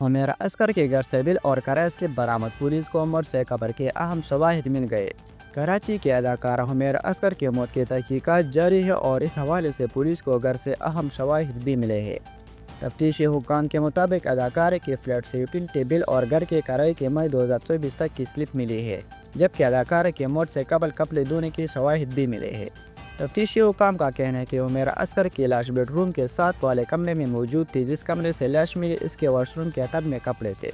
حمیرہ عسکر کے گھر سے بل اور کرائس کے برآمد پولیس کو عمر سے قبر کے اہم شواہد مل گئے۔ کراچی کے اداکارہ حمیرہ عسکر کی موت کی تحقیقات جاری ہے اور اس حوالے سے پولیس کو گھر سے اہم شواہد بھی ملے ہیں۔ تفتیشی حکام کے مطابق اداکارہ کے فلیٹ سے یوٹیلیٹی بل اور گھر کے کرائے کے مئی 2024 تک کی سلپ ملی ہے، جبکہ اداکارہ کی موت سے قبل کپڑے دھونے کے شواہد بھی ملے ہیں۔ تفتیشی حکام کا کہنا ہے کہ حمیرہ عسکر کی لاش بیڈ روم کے ساتھ والے کمرے میں موجود تھی۔ جس کمرے سے لاش ملی اس کے واش روم کے ٹب میں کپڑے تھے۔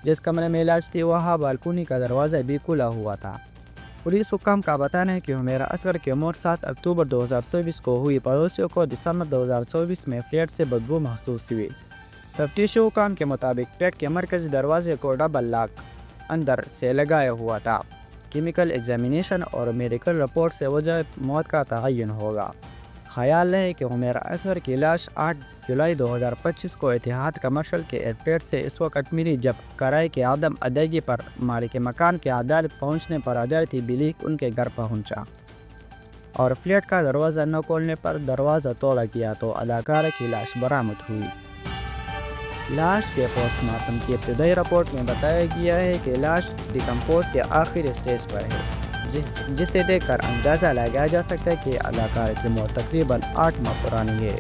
جس کمرے میں لاش تھی وہاں بالکونی کا دروازہ بھی کھلا ہوا تھا۔ پولیس حکام کا بتانا ہے کہ حمیرہ عسکر کی موت 7 اکتوبر 2024 کو ہوئی۔ پڑوسیوں کو دسمبر 2024 میں فلیٹ سے بدبو محسوس ہوئی۔ تفتیشی حکام کے مطابق فلیٹ کے مرکزی دروازے کو ڈبل لاک اندر سے لگایا ہوا تھا۔ کیمیکل ایگزامینیشن اور میڈیکل رپورٹ سے وجہ موت کا تعین ہوگا۔ خیال ہے کہ حمیرہ عسکر کی لاش 8 جولائی 2025 کو اتحاد کمرشل کے ایئرپورٹ سے اس وقت ملی جب کرائے کی عدم ادائیگی پر مالک مکان کے عدالت پہنچنے پر عدالتی بلیغ ان کے گھر پہنچا اور فلیٹ کا دروازہ نہ کھولنے پر دروازہ توڑا گیا تو اداکارہ کی لاش برآمد ہوئی۔ لاش کے پوسٹ مارٹم کی ابتدائی رپورٹ میں بتایا گیا ہے کہ لاش ڈیکمپوز کے آخری سٹیج پر ہے، جسے دیکھ کر اندازہ لگایا جا سکتا ہے کہ اداکارہ کی موت تقریباً 8 ماہ پرانی ہے۔